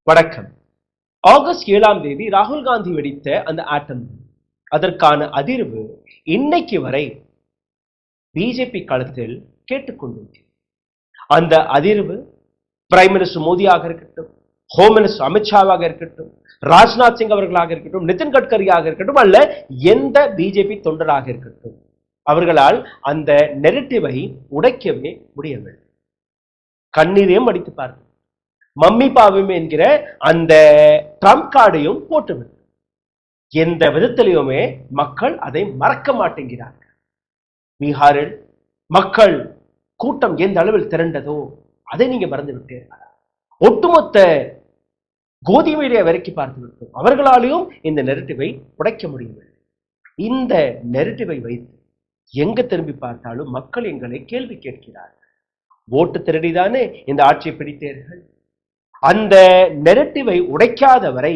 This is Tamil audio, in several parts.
வணக்கம். ஆகஸ்ட் 7ஆம் தேதி ராகுல் காந்தி வெடித்த அந்த ஆட்டம், அதற்கான அதிர்வு இன்னைக்கு வரை பிஜேபி களத்தில் கேட்டுக்கொண்டிருக்கிறது. அந்த அதிர்வு பிரைம் மினிஸ்டர் மோடியாக இருக்கட்டும், ஹோம் மினிஸ்டர் அமித்ஷாவாக இருக்கட்டும், ராஜ்நாத் சிங் அவர்களாக இருக்கட்டும், நிதின் கட்கரியாக இருக்கட்டும், அல்ல எந்த பிஜேபி தொண்டராக இருக்கட்டும், அவர்களால் அந்த நெரட்டிவை உடைக்கவே முடியவில்லை. கண்ணீரையும் அடித்து பார்க்க, மம்மி பாவம் என்கிற அந்த ட்ரம்ப் கார்டையும் போட்டுவிட்டு எந்த விதத்திலையுமே மக்கள் அதை மறக்க மாட்டேங்கிறார்கள். பீகாரில் மக்கள் கூட்டம் எந்த அளவில் திரண்டதோ அதை நீங்க மறந்து விட்டீர்கள். ஒட்டுமொத்த கோதி மீடியா வரைக்கும் பார்த்து விட்டோம். அவர்களாலையும் இந்த நெரட்டிவை உடைக்க முடியவில்லை. இந்த நெரட்டிவை வைத்து எங்க திரும்பி பார்த்தாலும் மக்கள் எங்களை கேள்வி கேட்கிறார்கள். ஓட்டு திருடிதானே இந்த ஆட்சியை பிடித்தீர்கள். அந்த நெரட்டிவை உடைக்காத வரை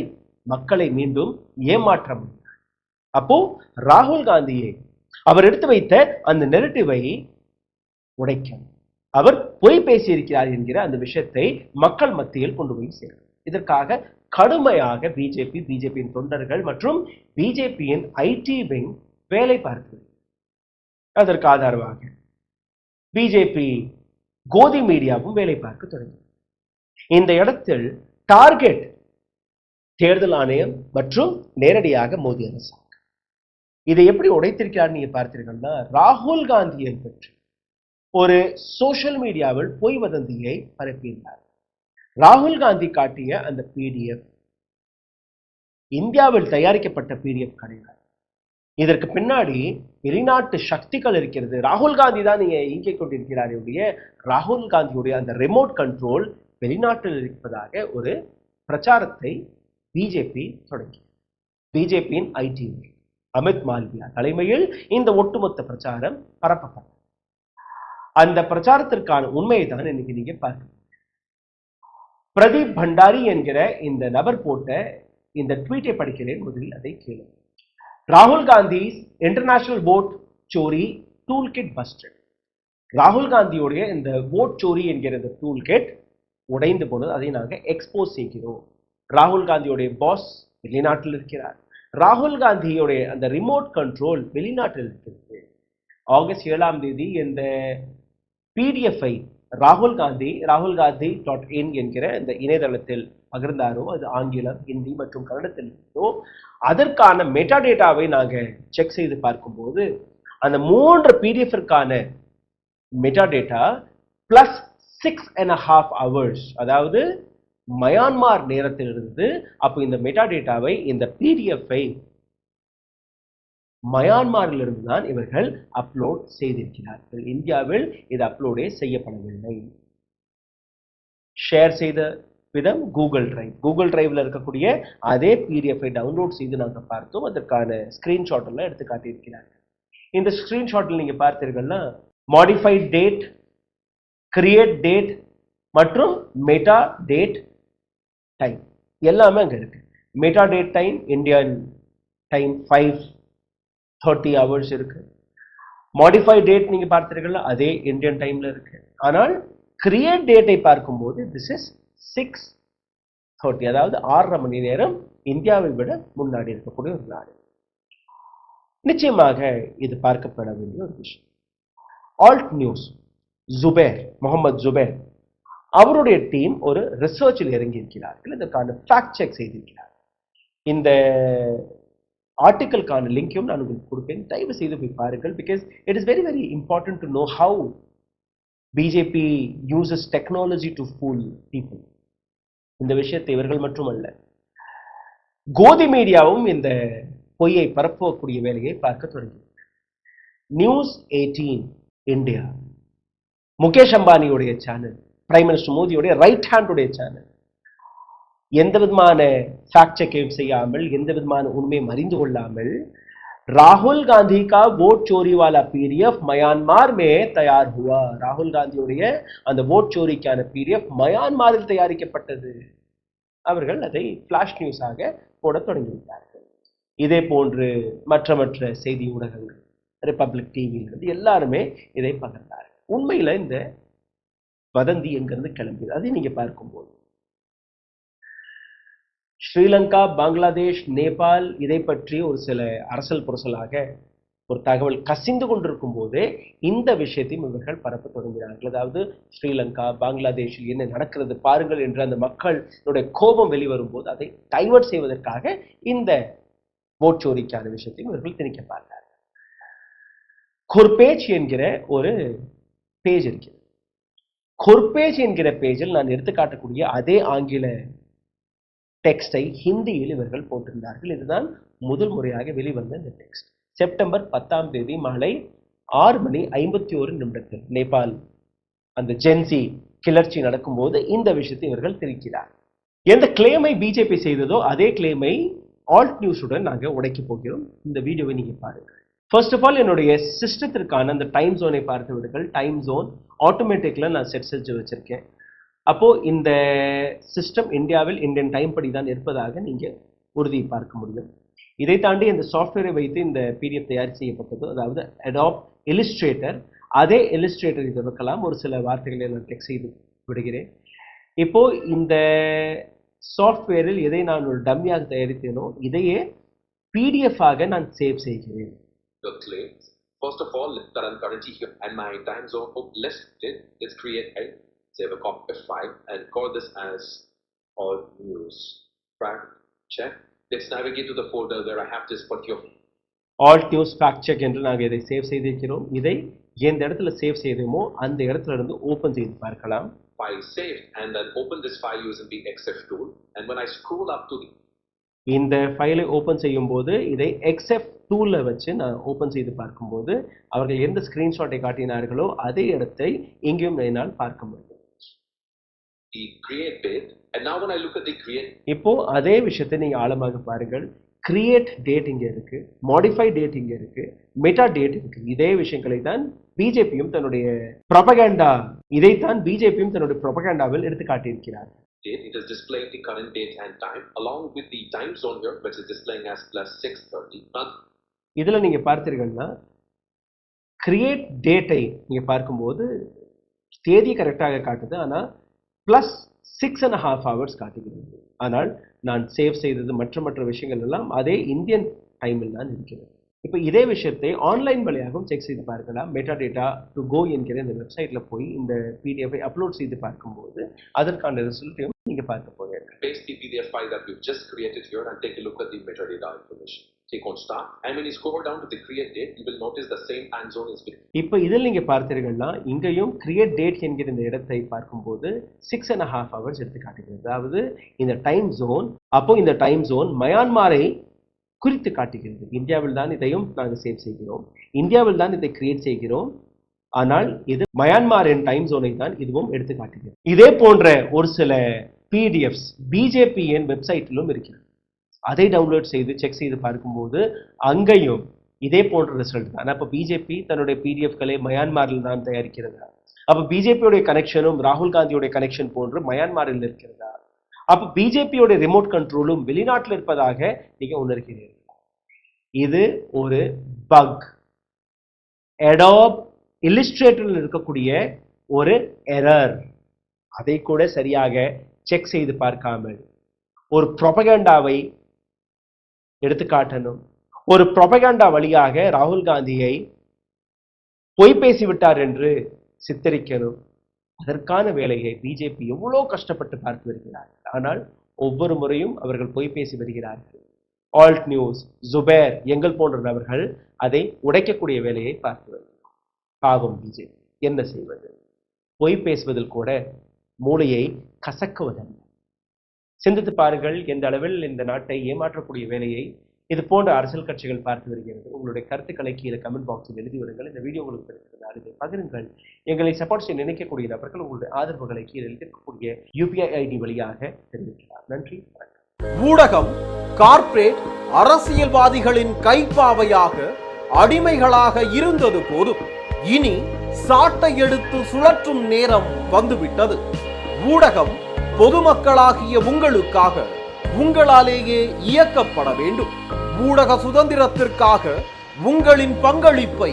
மக்களை மீண்டும் ஏமாற்ற முடியாது. அப்போ ராகுல் காந்தியை அவர் எடுத்து வைத்த அந்த நெரட்டிவை உடைக்க அவர் பொய் பேசியிருக்கிறார் என்கிற அந்த விஷயத்தை மக்கள் மத்தியில் கொண்டு போய் சேர்க்கும். இதற்காக கடுமையாக பிஜேபியின் தொண்டர்கள் மற்றும் பிஜேபியின் ஐடி விங் வேலை பார்க்கிறது. அதற்கு ஆதரவாக பிஜேபி கோதி மீடியாவும் வேலை பார்க்க தொடங்கி. இந்த இடத்தில் டார்கெட் தேர்தல் ஆணையம் மற்றும் நேரடியாக மோடி அரசாங்கம். இதை எப்படி உடைத்திருக்கிறார் நீங்க பார்த்தீர்கள்னா, ராகுல் காந்தியை பற்றி ஒரு சோசியல் மீடியாவில் பொய் வதந்தியை பரப்பியிருந்தார். ராகுல் காந்தி காட்டிய அந்த பிடிஎஃப் இந்தியாவில் தயாரிக்கப்பட்ட பிடிஎஃப் கிடையாது. இதற்கு பின்னாடி வெளிநாட்டு சக்திகள் இருக்கிறது. ராகுல் காந்தி தான் நீங்க இயக்கிக் கொண்டிருக்கிறார். ராகுல் காந்தியுடைய அந்த ரிமோட் கண்ட்ரோல் வெளிநாட்டில் இருப்பதாக ஒரு பிரச்சாரத்தை பிஜேபி தொடங்கி. பிஜேபியின் ஐடி அமித் மால்வியா தலைமையில் இந்த ஒட்டுமொத்த பிரச்சாரம் பரப்பப்பட்டது. அந்த பிரச்சாரத்திற்கான உண்மையை தான் இன்னைக்கு நீங்க பார்க்க. பிரதீப் பண்டாரி என்கிற இந்த நபர் போட்ட இந்த ட்வீட்டை படிக்கிறேன். முதலில் அதை கேளு. ராகுல் காந்தி இன்டர்நேஷனல் ஓட் சோரி டூல் கிட் பஸ்டட். ராகுல் காந்தியுடைய இந்த ஓட் சோரி என்கிற இந்த டூல் கிட் உடைந்து போனது. அதை நாங்கள் எக்ஸ்போஸ் செய்கிறோம். ராகுல் காந்தியுடைய பாஸ் வெளிநாட்டில் இருக்கிறார். ராகுல் காந்தியுடைய அந்த ரிமோட் கண்ட்ரோல் வெளிநாட்டில் இருக்கிறது. ஆகஸ்ட் 7ஆம் தேதி இந்த பிடிஎஃப்ஐ ராகுல் காந்தி.in என்கிற இந்த இணையதளத்தில் பகிர்ந்தாரோ, அது ஆங்கிலம், ஹிந்தி மற்றும் கன்னடத்தில் இருந்தோ, அதற்கான மெட்டா டேட்டாவை நாங்கள் செக் செய்து பார்க்கும்போது அந்த 3 பிடிஎஃப்கான மெட்டா டேட்டா பிளஸ் 6.5 hours, அதாவது மயான்மார் நேரத்திலிருந்து. அப்போ இந்த மெட்டா டேட்டாவை, இந்த பிடிஎஃப்ஐ மயான்மாரிலிருந்து தான் இவர்கள் அப்லோட் செய்திருக்கிறார்கள். இந்தியாவில் இது அப்லோடே செய்யப்படவில்லை. ஷேர் செய்த விதம் கூகுள் டிரைவ்ல இருக்கக்கூடிய அதே பிடிஎஃப்ஐ டவுன்லோட் செய்து நாங்கள் பார்த்தோம். அதற்கான ஸ்கிரீன்ஷாட் எல்லாம் எடுத்து காட்டியிருக்கிறார்கள். இந்த ஸ்கிரீன்ஷாட்டில் நீங்க பார்த்தீர்கள்னா மாடிஃபைட் டேட், கிரியேட் டேட் மற்றும் மெட்டா டேட் டைம் எல்லாமே அங்க இருக்கு. Meta date time Indian time 5:30 hours இருக்கு. மாடிஃபைட் டேட் நீங்க பார்த்தீர்கள்னா அதே இந்தியன் டைம்ல இருக்கு. ஆனால் கிரியேட் டேட்டை பார்க்கும்போது திஸ் இஸ் 6:30, அதாவது 6.5 மணி நேரம் இந்தியாவை விட முன்னாடி இருக்கக்கூடிய ஒரு நாடு. நிச்சயமாக இது பார்க்கப்பட வேண்டிய ஒரு விஷயம். ஆல்ட் நியூஸ் முகமது ஜுபேர் அவருடைய டீம் ஒரு ரிசர்ச்சில் இறங்கி இருக்கிறார்கள். இதற்கான ஃபேக்ட் செக் செய்திருக்கிறார். இந்த ஆர்டிக்கலுக்கான லிங்கையும் நான் உங்களுக்கு கொடுப்பேன். தயவு செய்து போய் பாருங்கள். Because it is very very important to know how BJP uses technology to pool people. இந்த விஷயத்தை இவர்கள் மட்டுமல்ல, கோதி மீடியாவும் இந்த பொய்யை பரப்பக்கூடிய வேலையை பார்க்க தொடங்கி. நியூஸ் 18 இந்தியா, முகேஷ் அம்பானியுடைய சேனல், பிரைம் மினிஸ்டர் மோடியுடைய ரைட் ஹேண்டுடைய சேனல், எந்த விதமான ஃபேக்ட் செக்கையும் செய்யாமல், எந்த விதமான உண்மையை அறிந்து கொள்ளாமல், ராகுல் காந்தி का वोट चोरी वाला पीडीएफ म्यांमार में तैयार हुआ. ராகுல் காந்தியுடைய அந்த ஓட் சோரிக்கான பிடிஎஃப் மயான்மாரில் தயாரிக்கப்பட்டது. அவர்கள் அதை பிளாஷ் நியூஸாக போட தொடங்கிவிட்டார்கள். இதே போன்று மற்ற செய்தி ஊடகங்கள், ரிபப்ளிக் டிவி எல்லாருமே இதை பகிர்ந்தார்கள். உண்மையில இந்த வதந்தி எங்கிருந்து கிளம்பியது அதை நீங்க பார்க்கும்போது ஸ்ரீலங்கா, பங்களாதேஷ், நேபாள் இதை பற்றி ஒரு சில அரசல் புரசலாக ஒரு தகவல் கசிந்து கொண்டிருக்கும் போது இந்த விஷயத்தையும் இவர்கள் பரப்ப தொடங்கினார்கள். அதாவது ஸ்ரீலங்கா, பங்களாதேஷில் என்ன நடக்கிறது பாருங்கள் என்று அந்த மக்களுடைய கோபம் வெளிவரும் போது அதை டைவர்ட் செய்வதற்காக இந்த ஓட்சோரிக்கான விஷயத்தையும் இவர்கள் திணிக்க பார்த்தார்கள். கொர்பேஜ் என்கிற ஒரு பேஜ் இருக்கிறது. கொர்பேஜ் என்கிற பேஜில் நான் எடுத்துக்காட்டக்கூடிய அதே ஆங்கில டெக்ஸ்டை ஹிந்தியில் இவர்கள் போட்டிருந்தார்கள். இதுதான் முதல் முறையாக வெளிவந்த இந்த டெக்ஸ்ட். செப்டம்பர் 10 மாலை 6:51 நேபாள் அந்த ஜென்சி கிளர்ச்சி நடக்கும்போது இந்த விஷயத்தை இவர்கள் திரிக்கிறார். எந்த கிளைமை பிஜேபி செய்ததோ அதே கிளைமை ஆல்ட் நியூஸுடன் நாங்கள் உடைக்க போகிறோம். இந்த வீடியோவை நீங்க பாருங்க. ஃபர்ஸ்ட் ஆஃப் ஆல் என்னுடைய சிஸ்டத்திற்கான அந்த டைம் ஜோனை பார்த்து விடுங்கள். டைம் ஜோன் ஆட்டோமேட்டிக்ல நான் செட் செஞ்சு வச்சிருக்கேன். அப்போ இந்த சிஸ்டம் இந்தியாவில் இந்தியன் டைம் படி தான் இருப்பதாக நீங்க உறுதி பார்க்க முடியும். இதை தாண்டி இந்த சாஃப்ட்வேரை வைத்து இந்த பிடிஎஃப் தயார் செய்யப்பட்டது, அதாவது அடாப் இல்லுஸ்ட்ரேட்டர். அதே இல்லுஸ்ட்ரேட்டர் இதை வைக்கலாம். ஒரு சில வார்த்தைகளை நான் டெக்ஸ்ட் செய்து விடுகிறேன். இப்போ இந்த சாஃப்ட்வேரில் எதை நான் ஒரு டம்மியாக தயாரித்தேனோ இதையே பிடிஎஃப் ஆக நான் சேவ் செய்கிறேன். First of all, that I'm currently here and my time zone let's create a save a copy file and call this as all news. Fact check. Let's navigate to the folder where I have this particular all news fact check என்று நாங்கள் இதை சேவ் செய்திருக்கிறோம். இதை எந்த இடத்துல சேவ் செய்தோமோ அந்த இடத்துல இருந்து ஓபன் செய்து பார்க்கலாம். File saved and then open this file using the XF tool, and when I scroll up to the இந்த ஃபைலை ஓபன் செய்யும் போது இதை XF டூல்ல வச்சு நான் ஓபன் செய்து பார்க்கும்போது அவர்கள் எந்த ஸ்கிரீன்ஷாட்டை காட்டினார்களோ அதே இடத்தை இங்கேயும் என்னால் பார்க்க முடியும். The create date, and now when I look at the create, இப்போ அதே விஷயத்தை நீங்க ஆழமாக பாருங்கள். கிரியேட் டேட் இங்க இருக்கு, மாடிஃபை டேட் இங்க இருக்கு, மெட்டா டேட் இருக்கு. இதே விஷயங்களை தான் பிஜேபியும் தன்னுடைய ப்ரொபகண்டா எடுத்து காட்டியிருக்கிறார். It is displaying the current date and time along with the time zone here, which is displaying as +6:30. இதுல நீங்க பார்த்தீங்கன்னா கிரியேட் டேட்டை நீங்க பார்க்கும்போது தேதி கரெக்டாக காட்டுது, ஆனா +6.5 hours காட்டுகிறது. ஆனால் நான் சேவ் செய்தது மற்ற விஷயங்கள் எல்லாம் அதே இந்தியன் டைமில் தான் இருக்கிறது. இப்போ இதே விஷயத்தை ஆன்லைன் வழியாகவும் செக் செய்து பார்க்கலாம். மெட்டா டேட்டா டு கோ என்கிற இந்த வெப்சைட்ல போய் இந்த பிடிஎஃப் அப்லோட் செய்து பார்க்கும்போது அதற்கான ரிசல்ட்டையும் நீங்க பார்க்க போறீங்க. Paste the PDF file that we've just created here and take a look at the metadata information. Click on start, and when you scroll down to the create date, you will notice the same time zone is been. இப்போ இதில் நீங்க பார்த்தீங்கன்னா இங்கேயும் கிரியேட் டேட் என்கிற இந்த இடத்தை பார்க்கும்போது 6.5 hours எடுத்து காட்டுகிறது. அதாவது இந்த டைம் ஜோன், அப்போ இந்த டைம் ஜோன் மயான்மாரை குறித்து காட்டுகிறது. இந்தியாவில் தான் இதையும் நாங்கள் சேவ் செய்கிறோம், இந்தியாவில் தான் இதை கிரியேட் செய்கிறோம், ஆனால் இது மயான்மாரின் டைம் ஜோனை தான் இதுவும் எடுத்து காட்டுகிறது. இதே போன்ற ஒரு சில பிடிஎஃப்ஸ் பிஜேபியின் வெப்சைட்டிலும் இருக்கிறது. அதை டவுன்லோட் செய்து செக் செய்து பார்க்கும்போது அங்கேயும் இதே போன்ற ரிசல்ட் தான். அப்போ பிஜேபி தன்னுடைய பிடிஎஃப்களை மயான்மாரில் தான் தயாரிக்கிறதா? அப்போ பிஜேபியோடைய கனெக்ஷனும் ராகுல் காந்தியோடைய கனெக்ஷன் போன்று மயான்மாரில் இருக்கிறதா? அப்போ பிஜேபியோட ரிமோட் கண்ட்ரோலும் வெளிநாட்டில் இருப்பதாக நீங்க உணர்கிறீர்கள். இது ஒரு பக், அடாப் இல்லுஸ்ட்ரேட்டரில் இருக்கக்கூடிய ஒரு எரர். அதை கூட சரியாக செக் செய்து பார்க்காமல் ஒரு ப்ரொபகண்டாவை எடுத்துக்காட்டணும், ஒரு ப்ரொபகண்டா வழியாக ராகுல் காந்தியை பொய் பேசிவிட்டார் என்று சித்தரிக்கணும். அதற்கான வேலையை பிஜேபி எவ்வளோ கஷ்டப்பட்டு பார்த்து வருகிறார்கள். ஆனால் ஒவ்வொரு முறையும் அவர்கள் பொய் பேசி வருகிறார்கள். ஆல்ட் நியூஸ், ஜுபேர், எங்கள் போன்ற நபர்கள் அதை உடைக்கக்கூடிய வேலையை பார்த்து வருகிறார். பாவம் பிஜேபி, என்ன செய்வது? பொய் பேசுவதில் கூட மூளையை கசக்குவதல்ல. சிந்தித்து பாருங்கள், எந்த அளவில் இந்த நாட்டை ஏமாற்றக்கூடிய வேலையை இது போன்ற அரசியல் கட்சிகள் பார்த்து வருகிறது. உங்களுடைய கருத்துக்களை கீழே கமெண்ட் பாக்ஸில் எழுதி விடுங்கள். இந்த வீடியோ உங்களுக்கு பிடித்திருந்தால் இதை பகிருங்கள். எங்களை சப்போர்ட் செய்ய நினைக்கக்கூடிய நபர்கள் உங்களுடைய ஆதரவுகளை கீழே இருக்கக்கூடிய UPI ID வழியாக தெரிவிக்கலாம். நன்றி, வணக்கம். ஊடகம் கார்ப்பரேட் அரசியல்வாதிகளின் கைப்பாவையாக அடிமைகளாக இருந்தது போதும், இனி சாட்டை எடுத்து சுழற்றும் நேரம் வந்துவிட்டது. ஊடகம் பொதுமக்களாகிய உங்களுக்காக, உங்களாலேயே இயக்கப்பட வேண்டும். ஊடக சுதந்திரத்திற்காக உங்களின் பங்களிப்பை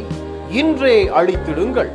இன்றே அளித்திடுங்கள்.